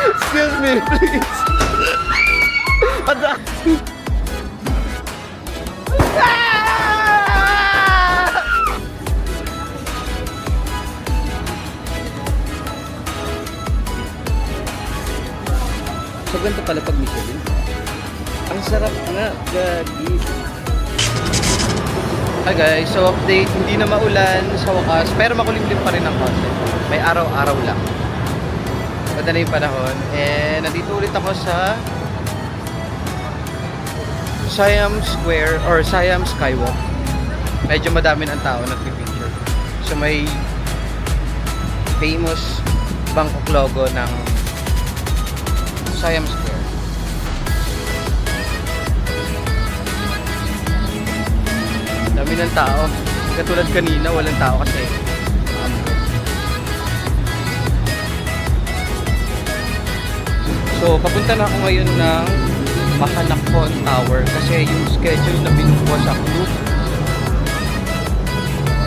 Excuse me, please. So, ganito pala pag Michelin. Ang sarap nga, gagi. Hi guys, so update, hindi na maulan sa wakas, pero makulimlim pa rin ang konti. May araw-araw lang. Madala yung panahon. And nandito ulit ako sa Siam Square or Siam Skywalk. Medyo madami ang tao nagpipicture. So may famous Bangkok logo ng Siam Square. Dami ng tao. Katulad kanina, walang tao kasi so, papunta na ako ngayon ng Mahanakon Tower kasi yung schedule na binukuha sa Klook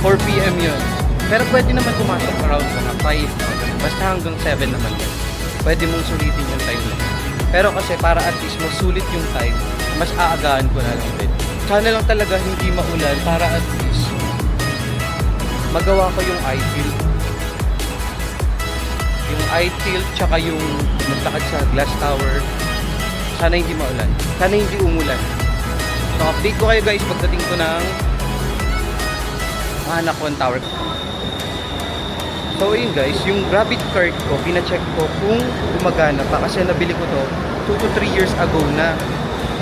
4 PM yun. Pero pwede naman pumasok around mga 5. Basta hanggang 7 naman yun. Pwede mong sulitin yung time na. Pero kasi para at least masulit yung time, mas aagahan ko na lang din. Sana lang talaga hindi maulan para at least magawa ko yung eye tilt. Yung eye tilt tsaka yung magtakad sa glass tower. Sana hindi maulan. Sana hindi umulan. So update ko kayo guys pagdating ko ng Mahanakon Tower. So yun guys, yung Rabbit card ko, pina-check ko kung gumagana pa kasi nabili ko to 2 to 3 years ago na.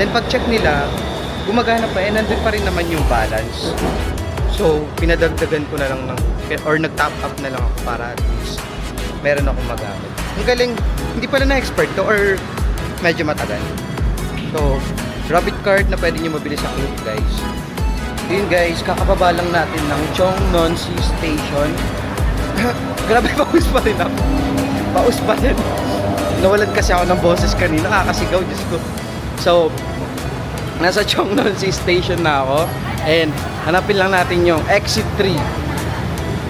Then pag-check nila, gumagana pa nandun pa rin naman yung balance. So pinadagdagan ko na lang or nag-top up na lang ako para at least meron akong magamit. Ang galing, hindi pala na-expert to or medyo matagal. So, Rabbit card na pwede nyo mabili sa Klook guys. Yun guys, kakababa lang natin ng Cheongnon-si Station. Grabe, paus pa rin ako. Paus pa rin. Nawalan kasi ako ng boses kanina, nakakasigaw, Diyos ko. So, nasa Cheongnon-si Station na ako. And, hanapin lang natin yung exit 3.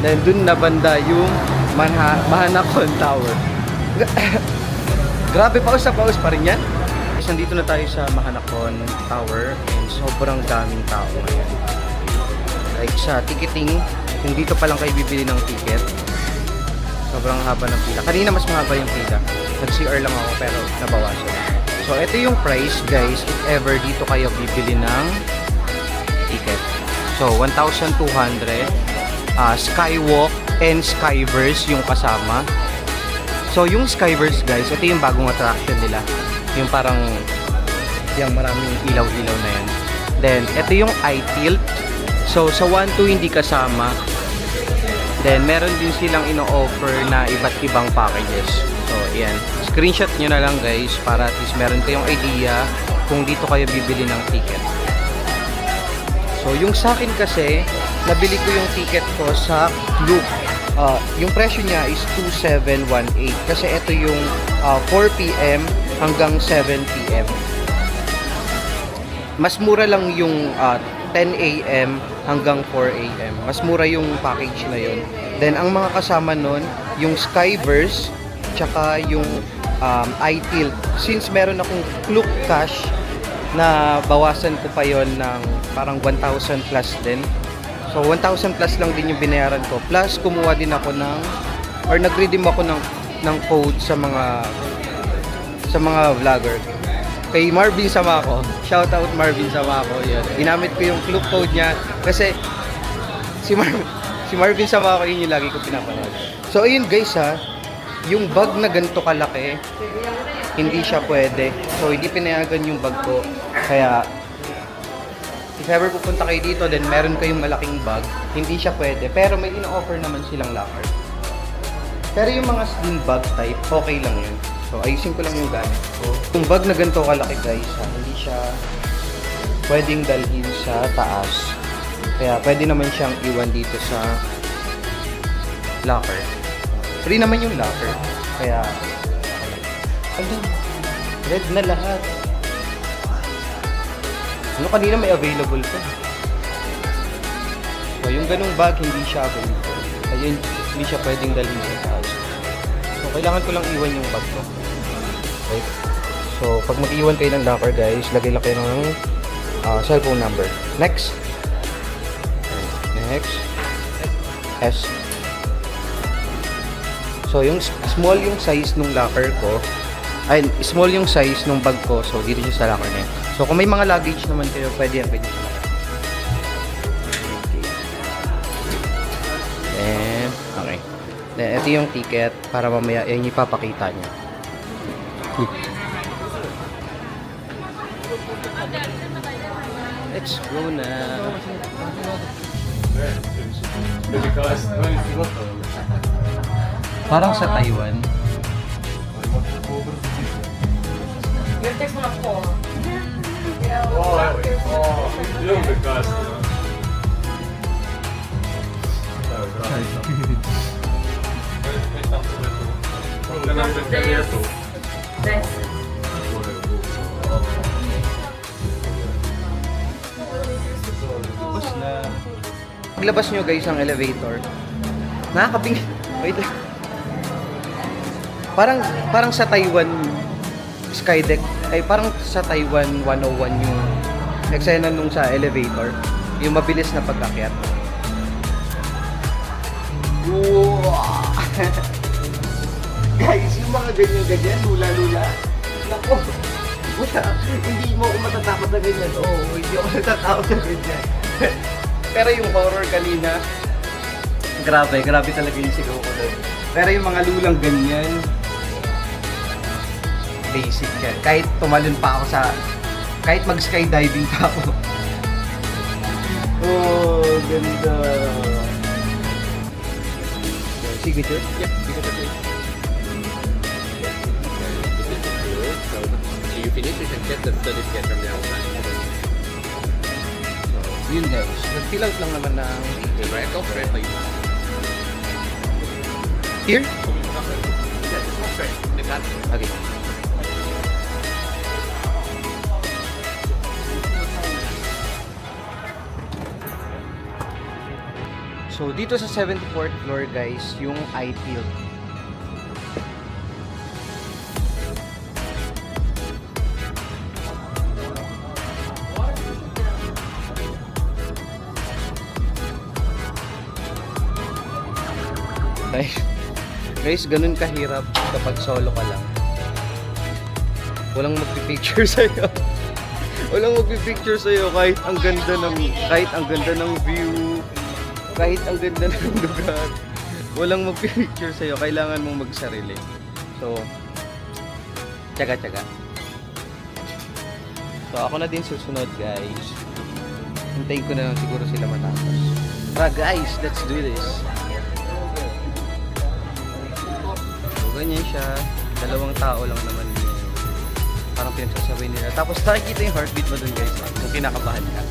Then, dun na banda yung Mahanakon Tower. Grabe, paus pa rin yan. Nandito na tayo sa Mahanakon Tower and sobrang daming tao ngayon. Like sa ticketing, kung dito pa lang kayo bibili ng ticket, sobrang haba ng pila. Kanina mas mahaba yung pila. Nag-CR lang ako pero nabawasan. So ito yung price guys if ever dito kayo bibili ng ticket. So 1,200 Skywalk and Skyverse yung kasama. So yung Skyverse guys, ito yung bagong attraction nila. Yung parang yung maraming ilaw-ilaw na yan. Then ito yung eye tilt. So sa 1-2 hindi kasama. Then meron din silang ino-offer na iba't ibang packages. So ayan, screenshot nyo na lang guys para at least meron kayong idea kung dito kayo bibili ng ticket. So yung sa akin kasi, nabili ko yung ticket ko sa Klook. Yung presyo niya is 2,718 kasi ito yung 4 PM hanggang 7 PM. Mas mura lang yung 10 AM hanggang 4 AM. Mas mura yung package na yun. Then ang mga kasama nun, yung Skyverse tsaka yung eye tilt. Since meron akong Klook Cash na bawasan ko pa yon ng parang 1,000 plus din. So 1,000 plus lang din yung binayaran ko. Plus kumuha din ako ng or nag-redeem ako ng code sa mga vlogger. Kay Marvin Samako. Shout out Marvin Samako. Yun. Ginamit ko yung Klook code niya kasi si Marvin Samako yun yung lagi ko pinapanood. So ayun guys ha, yung bag na ganito kalaki, hindi siya pwede. So hindi pinayagan yung bag ko. Kaya if ever pupunta kayo dito, then meron kayong malaking bag, hindi siya pwede. Pero may ino-offer naman silang locker. Pero yung mga slim bag type, okay lang yun. So, ayusin ko lang yung gamit ko. Yung bag na ganito kalaki guys, hindi siya pwedeng dalhin sa taas. Kaya pwede naman siyang iwan dito sa locker. Free naman yung locker. Kaya, ayun, red na lahat. Ano kanina may available pa. So, yung ganung bag, hindi siya available. Ayun, hindi siya pwedeng dalhin sa taas. So, kailangan ko lang iwan yung bag ko. Okay? So, pag mag-iwan kayo ng locker, guys, lagay lang kayo ng cellphone number. Next. Next. S. So, yung small yung size ng locker ko. Ay, small yung size ng bag ko. So, dito siya sa locker na yun. So, kung may mga luggage naman kayo, pwede yan. Pwede. Then, okay. Then, ito yung ticket para mamaya yung ipapakita niya. Let's go na. Parang sa Taiwan. Your text mo na po. Yung bekas. Tapos na. Paglabas nyo guys ang elevator. Nakakabing... Wait lang. Parang sa Taiwan Skydeck. Ay parang sa Taiwan 101 yung eksena nung sa elevator. Yung mabilis na pagkakyat. Wow! Guys, yung mga ganyan-ganyan, lula-lula. Naku! Wala, hindi mo ako matatakot na ganyan. Oo, hindi ako natatakot na ganyan. Pero yung horror kanina, grabe talaga yung sigaw ko doon. Pero yung mga lulang ganyan, basic yan. Kahit tumalon pa ako kahit mag-skydiving pa ako. Oh, ganda. Signature? Yep, signature. So you finish, you can get the certificate from the outside. Yun guys, nag-fill out lang naman ng Right, go straight, please. here? Yes, go straight. Okay. So dito sa 74th floor guys, yung iField. Guys, ganun kahirap kapag solo ka lang. Walang magpipicture sa'yo. Walang magpipicture sa'yo kahit ang ganda ng view, kahit ang ganda ng lugar. Walang magpipicture sa'yo. Kailangan mong magsarili. So, tsaga-tsaga. So, ako na din susunod guys. Hintayin ko na lang siguro sila matapos. Tara guys, let's do this. Ganyan siya, dalawang tao lang naman yun. Parang pinagsasabay nila. Tapos nakikita yung heartbeat mo dun guys, kung kinakabahan ka.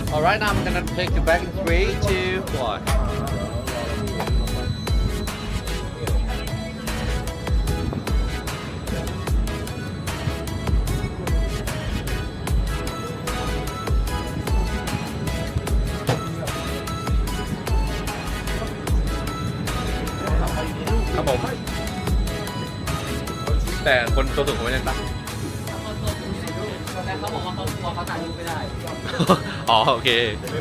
Alright, now I'm gonna take you back in 3, 2, 1. Come on. แต่คนตัวสูงเขาไม่เล่นปะ แต่เขาบอกว่าเขากลัวเขาถ่ายรูปไม่ได้ อ๋อโอเค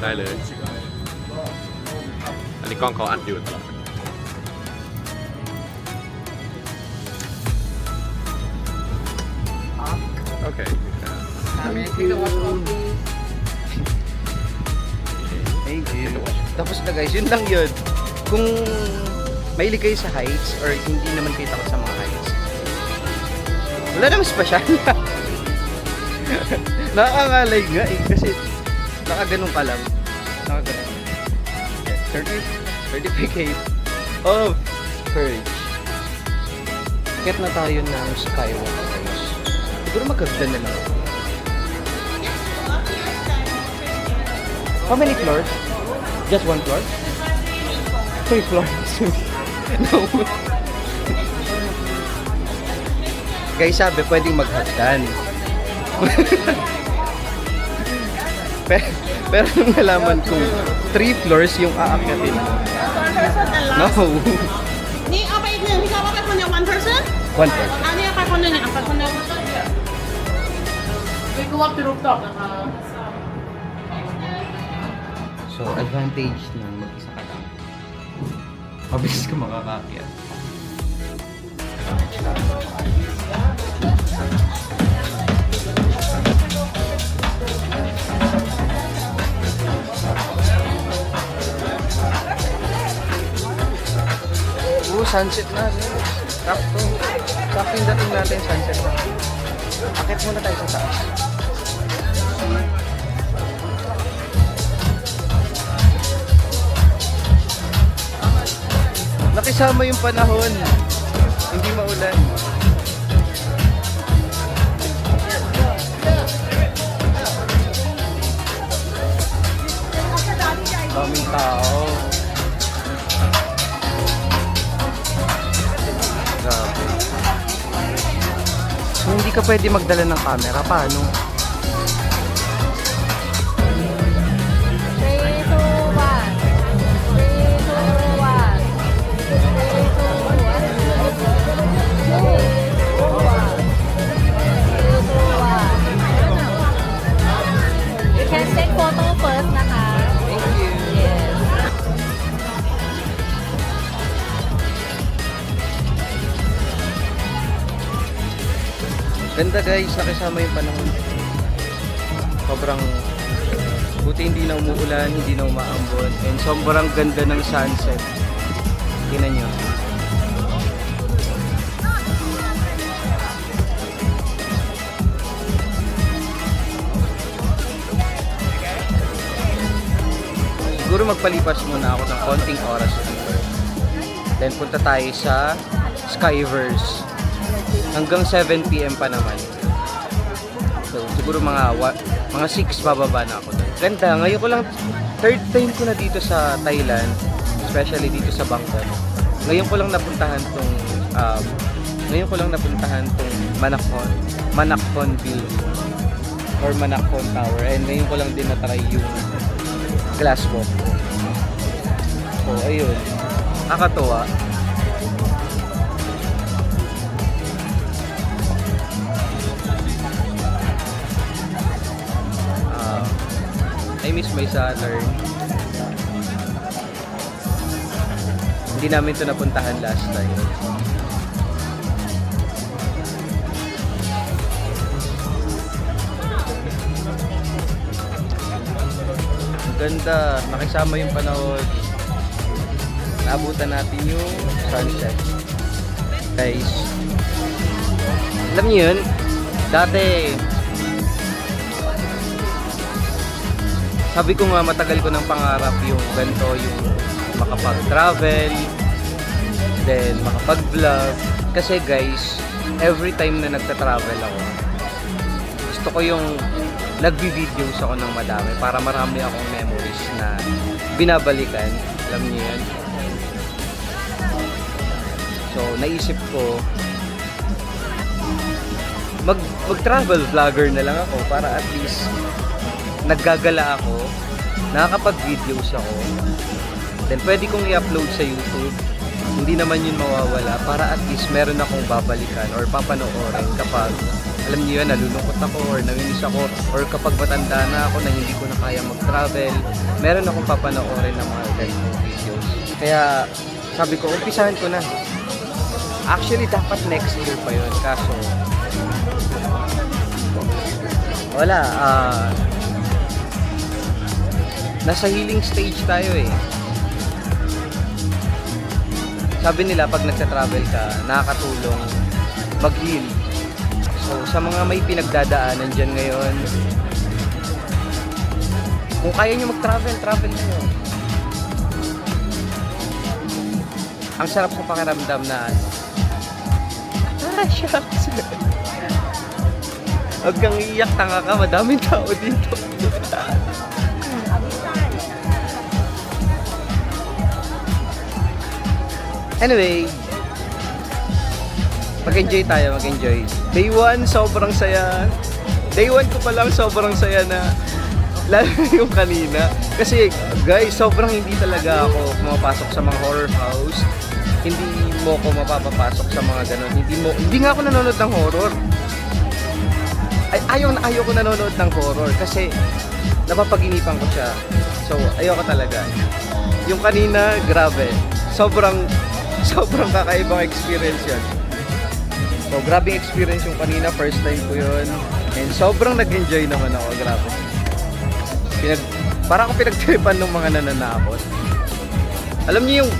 ได้เลย อันนี้กล้องเขาอัดอยู่ตลอดโอเค Thank you. Tapos na guys, yun lang yun. Kung mahilig kayo sa heights or hindi naman kayo takot sa mga heights, wala namang special. Nakakangalay nga eh, kasi nakaganon ka lang. Nakaganon. Yeah, certificate of courage. Kaya na tayo ng skywalk guys. Siguro magaganda na lang. How many floors? Just one floor? 3 floors. No. Guys, sabi pwedeng maghagdan. pero nung nalaman kong 3 floors yung aakyatin mo. One person and No. last นี่เอาไปอีกหนึ่งพี่ชอบว่าไปคนเดียว one person One floor. อันนี้เอาไปคนหนึ่งอ่ะไปคนเดียว We go up to rooftop นะคะ So, advantage ng mag-isa ka lang. Mabilis ka makakakyat. Sunset na. Sakto. Sakto yung dating natin, sunset na. Akit muna tayo sa taas. Nakisama yung panahon. Hindi maulan. Daming tao. Grabe. So, hindi ka pwede magdala ng camera. Paano? นะคะ Thank you. Ganda guys, nakisama yung panahon. Sobrang buti hindi na umuulan, hindi na umaambon. And sobrang ganda ng sunset. Tingnan nyo. Siguro magpalipas muna ako ng konting oras dito. Then punta tayo sa Skyverse. Hanggang 7 PM pa naman. So siguro mga 6 bababa na ako doon. Ganda, ngayon ko lang, third time ko na dito sa Thailand, especially dito sa Bangkok. Ngayon ko lang napuntahan tong Manakhon View or Manakhon Tower, and ngayon ko lang din na-try yung glass walk. So ayun, nakakatuwa. I miss my Saturn. Hindi namin ito napuntahan last time. Ang ganda, nakisama yung panahon. Naabutan natin yung sunset. Guys, alam niyo yun, dati sabi ko nga matagal ko ng pangarap yung ganito, yung makapag-travel, then makapag-vlog. Kasi guys, every time na nagta-travel ako, gusto ko yung nagbi-videos ako ng madami para marami akong memories na binabalikan. Alam niyo yan? So, naisip ko mag-travel vlogger na lang ako para at least naggagala ako, nakakapag-videos ako, then pwede kong i-upload sa YouTube, hindi naman yun mawawala para at least meron akong babalikan or papanoorin kapag alam niyo yun, nalulungkot ako or nanginis ako or kapag matanda na ako na hindi ko na kaya mag-travel, meron akong papanoorin ng mga ganitong videos. Kaya sabi ko, umpisahan ko na. Actually, dapat next year pa yun. Kaso, wala. Nasa healing stage tayo eh. Sabi nila, pag nagsa-travel ka, nakakatulong mag-heal. So, sa mga may pinagdadaanan dyan ngayon, kung kaya nyo mag-travel, travel nyo. Ang sarap ko pakiramdam na shucks. Huwag kang iiyak, tanga ka, madaming tao dito. Anyway, mag-enjoy tayo, mag-enjoy. Day 1, sobrang saya. Day 1 ko pa lang, sobrang saya na. Lalo na yung kanina. Kasi, guys, sobrang hindi talaga ako pumapasok sa mga horror house. Hindi mo ko mapapapasok sa mga ganun. Hindi nga ako nanonood ng horror. Ayaw ko nanonood ng horror kasi napapaginipan ko siya. So, ayoko talaga. Yung kanina, grabe. Sobrang kakaibang experience yun. So, grabe experience yung kanina. First time ko yun. And sobrang nag-enjoy naman ako. Grabe. Para ako pinagtripan ng mga nananakot. Alam niyo yung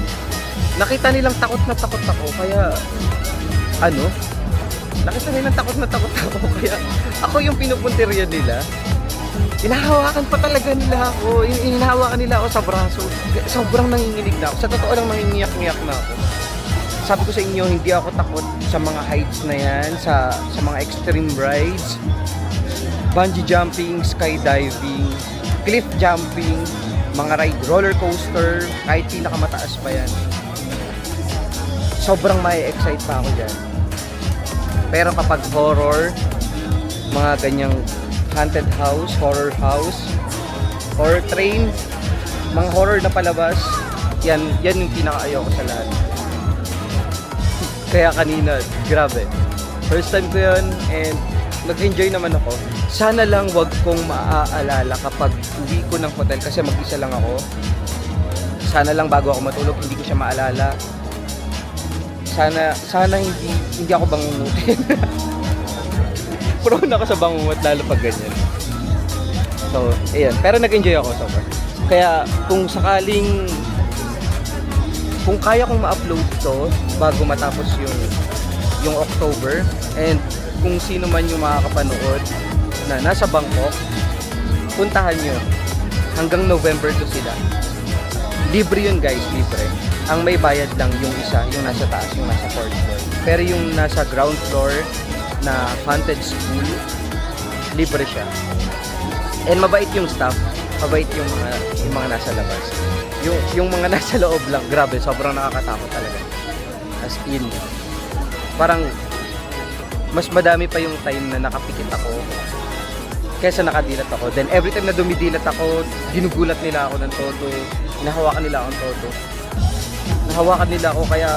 nakita nilang takot na takot ako. Kaya, nakita nilang takot na takot ako. Kaya, ako yung pinupuntirya nila. Inahawakan pa talaga nila ako. Inahawakan nila ako sa braso. Sobrang nanginginig na ako. Sa totoo lang nangingiyak-ngiyak na ako. Sabi ko sa inyo, hindi ako takot sa mga heights na yan, sa mga extreme rides, bungee jumping, skydiving, cliff jumping, mga ride, roller coaster, kahit pinakamataas pa yan. Sobrang mai-excite pa ako dyan. Pero kapag horror, mga ganyang haunted house, horror train, mga horror na palabas, yan yung pinaka-ayaw ko sa lahat. Kaya kanina, grabe. First time ko yun and nag-enjoy naman ako. Sana lang wag kong maaalala kapag uwi ko ng hotel kasi mag-isa lang ako. Sana lang bago ako matulog, hindi ko siya maalala. Sana hindi ako bangungutin. Prone ako sa bangungot lalo pag ganyan. So, ayan. Pero nag-enjoy ako sobra. Kaya kung sakaling kung kaya kong ma-upload to bago matapos yung October and kung sino man yung makakapanood na nasa Bangkok, puntahan nyo. Hanggang November to sila. Libre yun guys, libre. Ang may bayad lang yung isa, yung nasa taas, yung nasa 4th floor. Pero yung nasa ground floor na haunted school, libre siya. And mabait yung staff, mabait yung mga nasa labas. Yung mga nasa loob lang, grabe, sobrang nakakatakot talaga. As in, parang mas madami pa yung time na nakapikit ako kaysa nakadilat ako. Then every time na dumidilat ako, ginugulat nila ako ng todo, nahawakan nila ako ng todo. Nahawakan nila ako kaya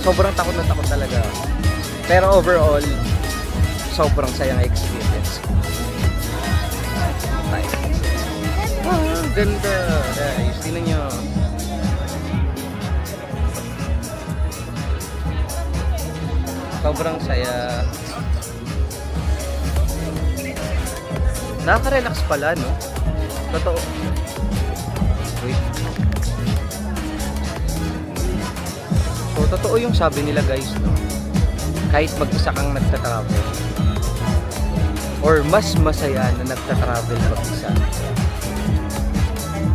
sobrang takot na takot talaga. Pero overall, sobrang sayang experience. Ganda. Guys, tingnan nyo. Sobrang saya. Nakaka-relax pala, no? Totoo. Wait. So, totoo yung sabi nila, guys, no? Kahit mag-isa kang nagta-travel or mas masaya na nagta-travel mag-isa.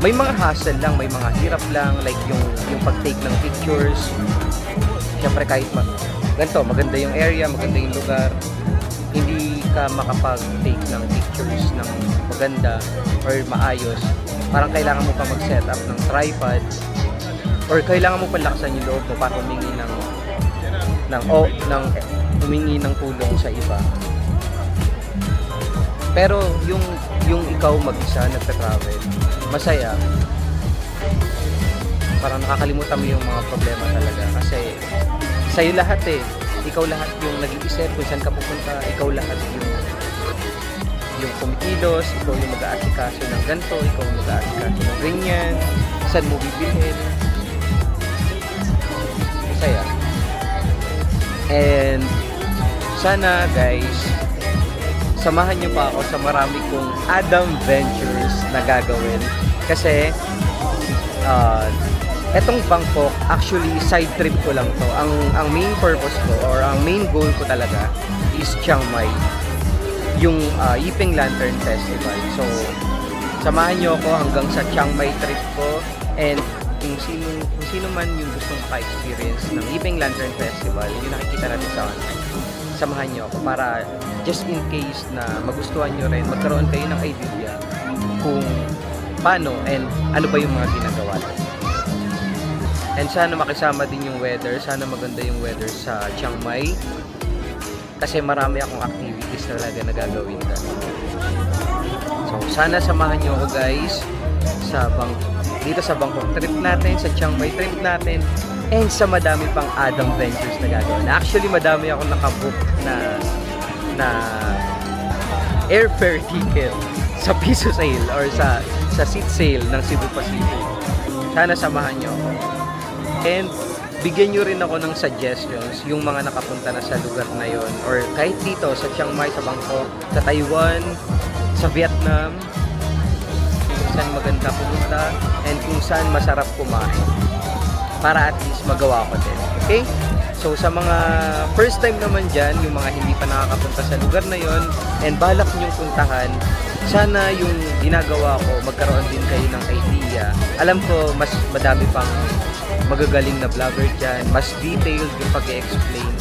May mga hassle lang, may mga hirap lang, like yung pag-take ng pictures. Siyempre kahit ganito, maganda yung area, maganda yung lugar, hindi ka makapag-take ng pictures ng maganda or maayos. Parang kailangan mo pa mag-set up ng tripod or kailangan mo palakasan yung loob mo para humingi humingi ng tulong sa iba. Pero yung ikaw mag-isa nagta-travel, masaya. parang nakakalimutan mo yung mga problema talaga. Kasi sa'yo lahat eh. Ikaw lahat yung nag-iisip kung saan ka pupunta. Ikaw lahat yung kumikilos. Ikaw yung mag-aasikaso ng ganito. Ikaw yung mag-aasikaso ng ganyan. Saan mo bibilhin. Masaya. And sana guys, samahan niyo pa ako sa marami kong Adam Ventures na gagawin. Kasi etong Bangkok, actually side trip ko lang to. Ang main purpose ko or ang main goal ko talaga is Chiang Mai, yung Yiping Lantern Festival. So samahan niyo ako hanggang sa Chiang Mai trip ko, and kung sino man yung gustong pa-experience ng Yiping Lantern Festival, yung nakikita natin sa online, samahan niyo ako para just in case na magustuhan niyo rin, magkaroon kayo ng idea kung paano and ano ba yung mga ginagawa natin. And sana makisama din yung weather, sana maganda yung weather sa Chiang Mai kasi marami akong activities talaga na gagawin doon. So sana samahan niyo ako guys sa dito sa Bangkok trip natin, sa Chiang Mai trip natin, and sa madami pang Adam Ventures na gagawin. Actually, madami akong nakabook na airfare ticket sa Piso Sale or sa seat sale ng Cebu Pacific. Sana samahan niyo ako. And bigyan niyo rin ako ng suggestions yung mga nakapunta na sa lugar na yon, or kahit dito sa Chiang Mai, sa Bangkok, sa Taiwan, sa Vietnam, kung saan maganda pumunta and kung saan masarap kumain para at least magawa ko din. Okay? So sa mga first time naman dyan, yung mga hindi pa nakakapunta sa lugar na yon and balak nyong puntahan, sana yung ginagawa ko magkaroon din kayo ng idea. Alam ko mas madami pang magagaling na vlogger dyan, mas detailed yung pag-explain.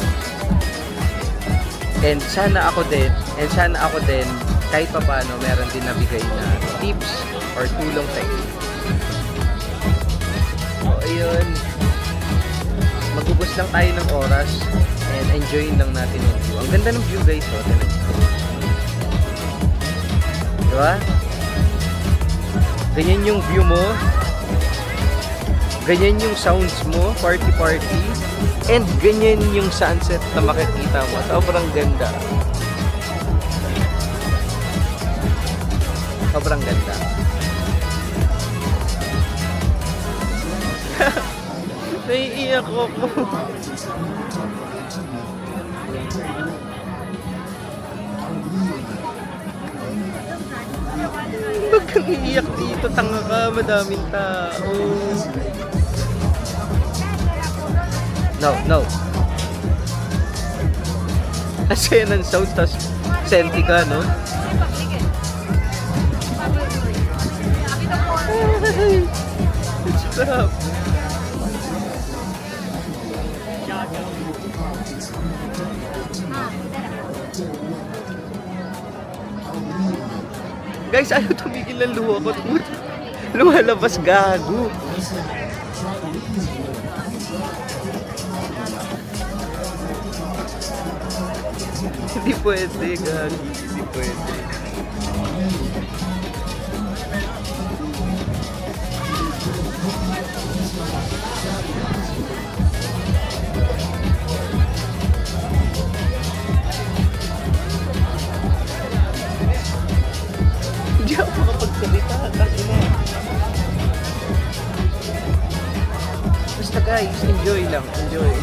And sana ako din kahit pa paano meron din nabigay na tips or tulong sa inyo. So ayun, magubos lang tayo ng oras and enjoyin lang natin yung view. Ang ganda ng view guys, oh. Diba? Ganyan yung view mo. Ganyan yung sounds mo, party. And ganyan yung sunset na makikita mo. Sobrang ganda. Sobrang ganda. Naiiyak ako. Huwag kang iiyak dito, tanga ka, madaming tao. No. Kasi yan ang sound, tas senti ka, no? Stop. Guys, ano tumigil ng luha ko? Lumalabas, gago. Hindi pwede, gago. Hindi pwede. Hindi ako makapagsalita. Basta guys, enjoy lang. Enjoy.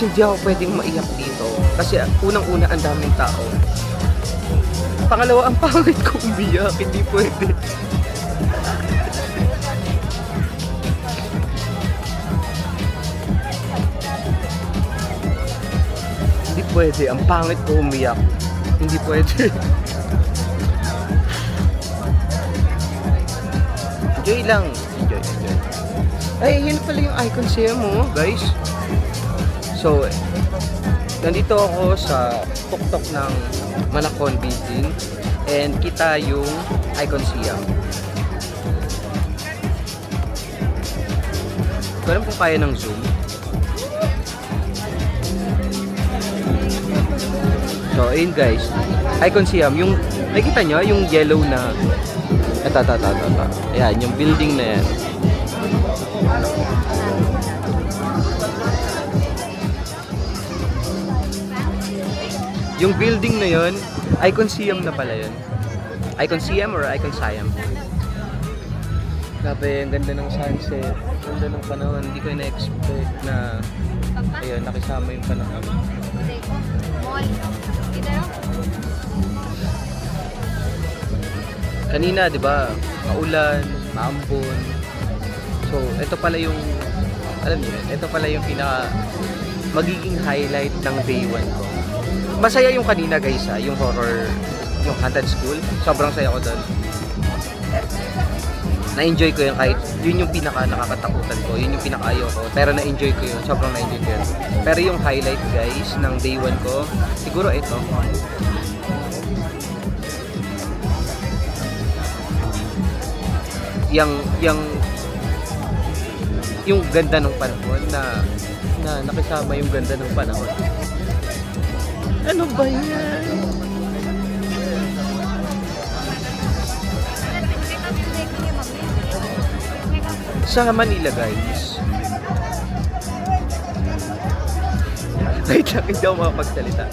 Hindi ako pwedeng maiyak dito kasi unang-una ang daming tao. Pangalawa, ang pangit ko umiyak, hindi pwede. Hindi pwede, ang pangit ko umiyak. Hindi pwede. Enjoy lang. Enjoy. Ay, yun pala yung icon siya mo, guys. So, nandito ako sa tuktok ng Manakon Building and kita yung Icon Siam. Ko alam kung kaya ng zoom. So, ayun guys. Icon Siam. Yung, nakikita nyo, yung yellow na ayan, yung building na yan. Yung building na yon, Icon Siam na pala yun. Icon Siam or Icon Siam? Grabe, ang ganda ng sunset. Ang ganda ng panahon. Hindi ko na-expect na ayun, nakisama yung panahon. Kanina, di ba, maulan, maambon. So, ito pala yung, alam niyo, ito pala yung pinaka magiging highlight ng day 1 ko. Masaya yung kanina guys ha, yung horror, yung haunted school. Sobrang saya ko doon. Na-enjoy ko yun kahit yun yung pinaka nakakatakutan ko, yun yung pinaka-ayaw ko. Pero na-enjoy ko yun, sobrang na-enjoy ko yun. Pero yung highlight guys ng day 1 ko, siguro ito. Yung ganda ng panahon na nakisama yung ganda ng panahon. Ano ba yan? Sa Manila guys. Wait lang, hindi ako makapagsalita.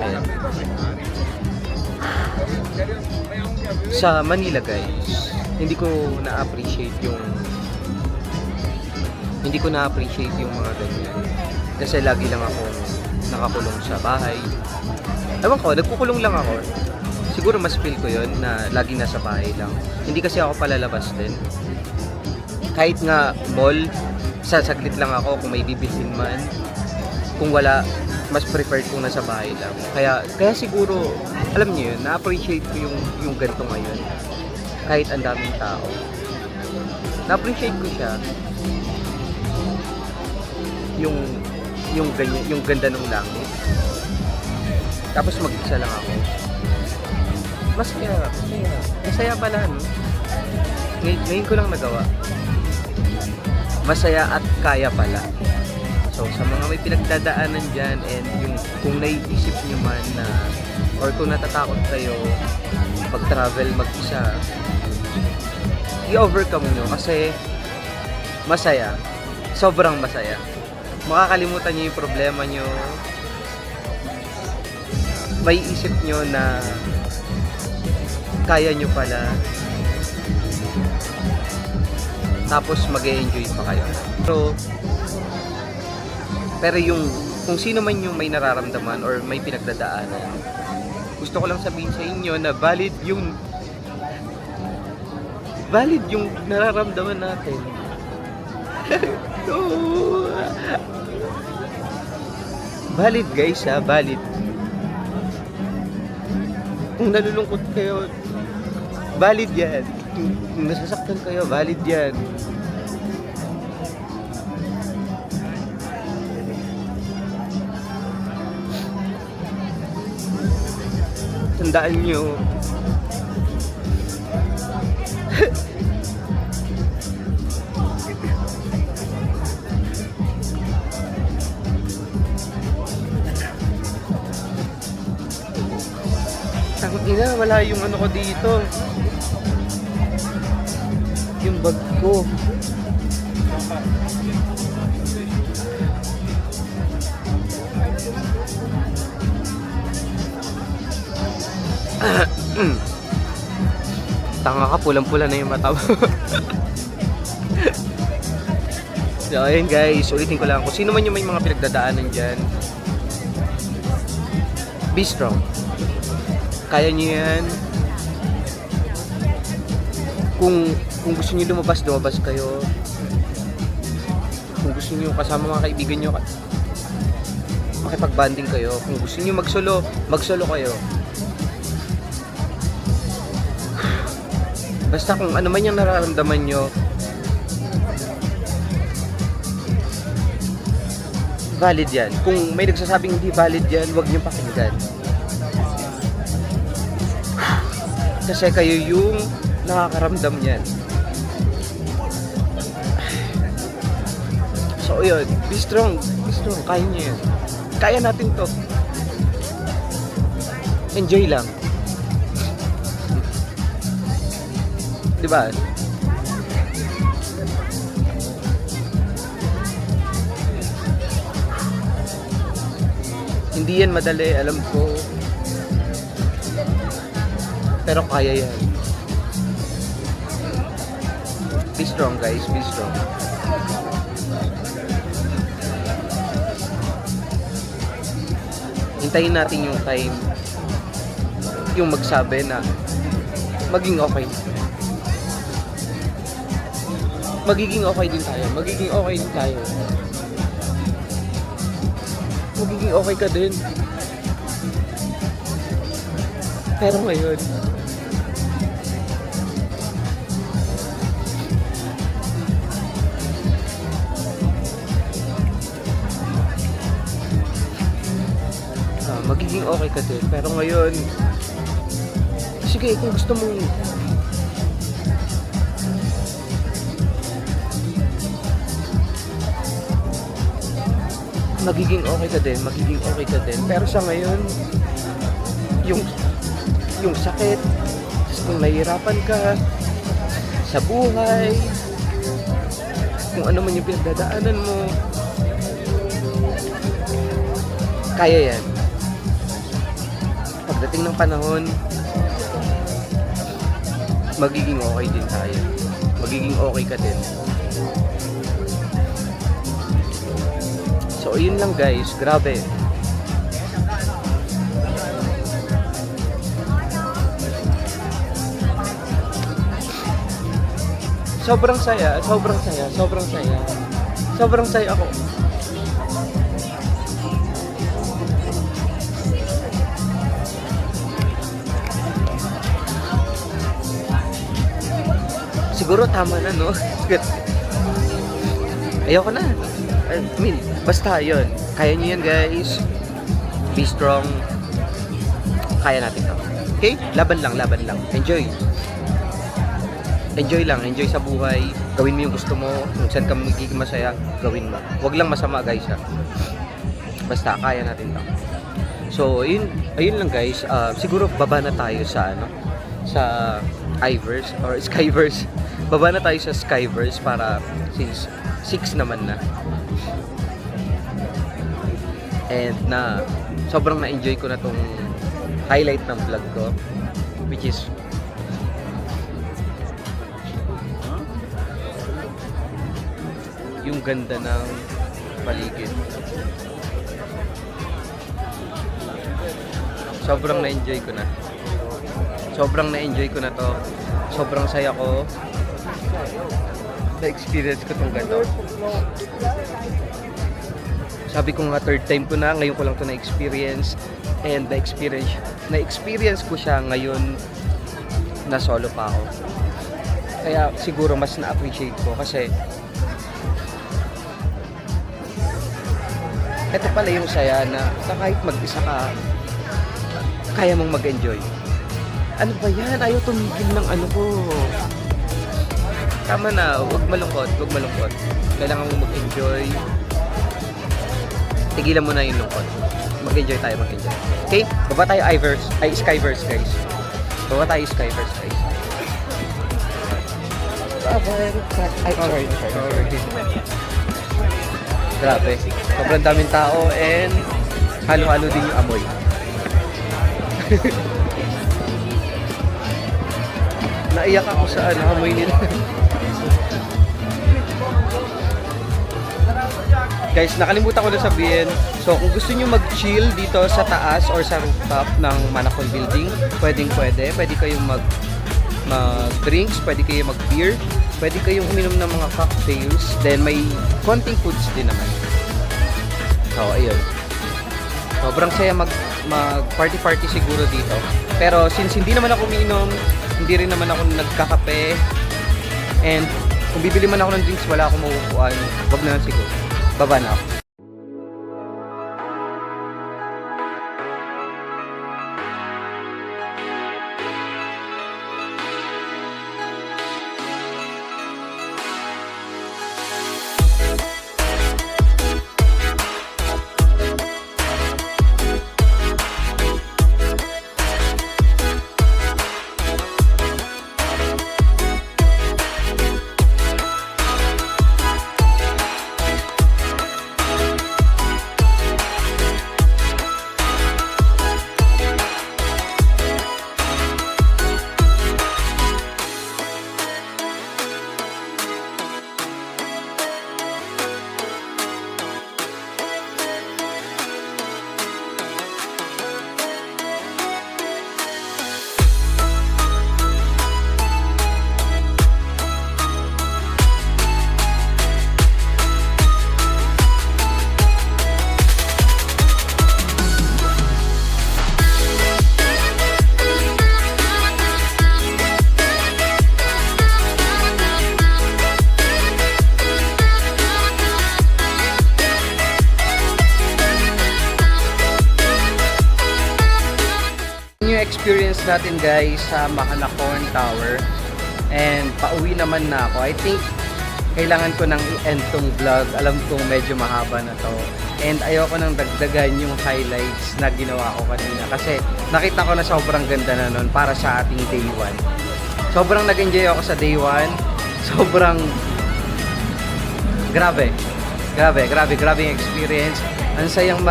Ayan. Sa Manila guys, hindi ko na-appreciate yung mga ganyan. Kasi lagi lang ako nakakulong sa bahay. Ewan ko, nagkukulong lang ako. Siguro mas feel ko yun na lagi nasa bahay lang. Hindi kasi ako palalabas din. Kahit nga mall, saglit lang ako kung may bibilhin man. Kung wala, mas preferred kong nasa bahay lang. Kaya siguro, alam niyo yun, na-appreciate ko yung ganito ngayon. Kahit ang daming tao. Na-appreciate ko siya. Yung ganda ng langit. Tapos mag-isa lang ako. Masaya pala, no? Ngayon ko lang nagawa. Masaya at kaya pala. So, sa mga may pinagdadaanan dyan and yung kung naiisip nyo man na or kung natatakot kayo mag-travel mag-isa, i-overcome nyo kasi masaya. Sobrang masaya. Makakalimutan nyo yung problema nyo. May isip nyo na kaya nyo pala. Tapos mag-e-enjoy pa kayo. Pero yung kung sino man yung may nararamdaman or may pinagdadaanan, gusto ko lang sabihin sa inyo na valid yung nararamdaman natin. No. Valid guys ha, valid. Kung nalulungkot kayo, valid yan. Kung nasasaktan kayo, valid yan. Tandaan nyo. Ina, wala yung ano ko dito. Yung bag ko. Tanga ka, pulang-pula na yung mata mo. So, ayun guys, ulitin ko lang. Kung sino man yung may mga pinagdadaanan dyan, be strong. Kaya nyo yan. Kung gusto nyo lumabas kayo. Kung gusto nyo kasama mga kaibigan nyo, makipag-banding kayo. Kung gusto nyo magsolo kayo. Basta kung ano man yung nararamdaman nyo, valid yan. Kung may nagsasabing hindi valid yan, huwag niyong pakinggan. Kasi kayo yung nakakaramdam yan. So yun, be strong, kaya niyo yan. Kaya natin to. Enjoy lang. Diba? Hindi yan madali, alam ko. Pero kaya yan. Be strong guys, be strong. Hintayin natin yung time, yung magsabi na maging okay. Magiging okay din tayo. Magiging okay din tayo. Magiging okay ka din. Pero ngayon, magiging okay ka din. Pero ngayon, sige, kung gusto mong magiging okay ka din, magiging okay ka din. Pero sa ngayon, yung sakit, kung nahihirapan ka sa buhay, kung ano man yung pinagdadaanan mo, kaya yan. Pagdating ng panahon, magiging okay din tayo. Magiging okay ka din. So, yun lang guys. Grabe. Sobrang saya. Sobrang saya. Sobrang saya. Sobrang saya ako. Siguro tama na, no? Ayoko na. I mean, basta yun. Kaya nyo yan, guys. Be strong. Kaya natin to. Okay? Laban lang, laban lang. Enjoy. Enjoy lang. Enjoy sa buhay. Gawin mo yung gusto mo. Kung saan ka magiging masaya, gawin mo. Huwag lang masama, guys, ha? Basta, kaya natin to. So, ayun lang, guys. Siguro, baba na tayo sa, sa Iverse or Skyverse. Baba na tayo sa Skyverse para since 6 naman na. And sobrang na-enjoy ko na tong highlight ng vlog ko, which is yung ganda ng paligid. Sobrang na-enjoy ko na. Sobrang na-enjoy ko na to. Sobrang saya ko. Na-experience ko tong ganito. Sabi ko nga, third time ko na. Ngayon ko lang to na-experience. And na-experience ko siya ngayon na solo pa ako. Kaya siguro mas na-appreciate ko kasi ito pala yung saya na kahit mag-isa ka, kaya mong mag-enjoy. Ano ba yan? Ayaw tumigil ng ano ko. Tama na, huwag malungkot, huwag malungkot. Kailangan mong mag-enjoy. Tigilan mo na yung lungkot. Mag-enjoy tayo, mag-enjoy. Okay? Baba tayo Skyverse, guys. Baba tayo Skyverse, guys. Ay, sorry. Grabe. Sobrang daming tao and halo-halo din yung amoy. Naiyak ako sa amoy nila. Guys, nakalimutan ko na sabihin. So, kung gusto nyo mag-chill dito sa taas or sa rooftop ng Manacol Building, pwede. Pwede kayong mag-drinks, pwede kayong mag-beer, pwede kayong uminom ng mga cocktails, then may konting foods din naman. So, ayun. Sobrang saya mag-party-party siguro dito. Pero since hindi naman ako umiinom, hindi rin naman ako nagkakape, and kung bibili man ako ng drinks, wala akong mauupuan, wag na lang siguro. Baba na ako. na-experience natin guys sa Mahanacorn Tower. And pauwi naman na ako. I think kailangan ko nang i-end tong vlog. Alam kong medyo mahaba na to. And ayoko nang dagdagan yung highlights na ginawa ko kanina. Kasi nakita ko na sobrang ganda na nun para sa ating day 1. Sobrang nag-enjoy ako sa day 1. Sobrang grabe yung experience. Ang sayang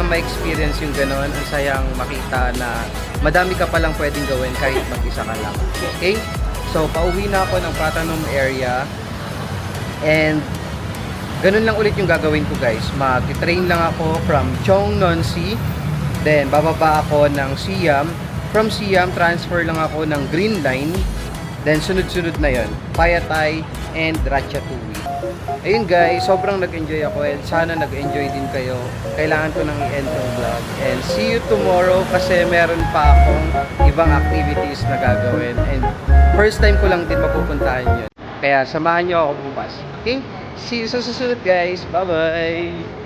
ma-experience yung ganon. Ang sayang makita na madami ka palang pwedeng gawin kahit mag-isa ka lang. Okay? So, pauwi na ako ng Platinum area. And ganun lang ulit yung gagawin ko guys. Mag-train lang ako from Cheongnon-si. Then, bababa ako ng Siam. From Siam, transfer lang ako ng Green Line. Then, sunod-sunod na yon, Payatay and Ratchathuli. Ayun guys, sobrang nag-enjoy ako and sana nag-enjoy din kayo. Kailangan ko nang i-end yung vlog. And see you tomorrow kasi meron pa akong ibang activities na gagawin. And first time ko lang din mapupuntahan yun. Kaya samahan nyo ako bukas. Okay? See you sa susunod guys. Bye-bye!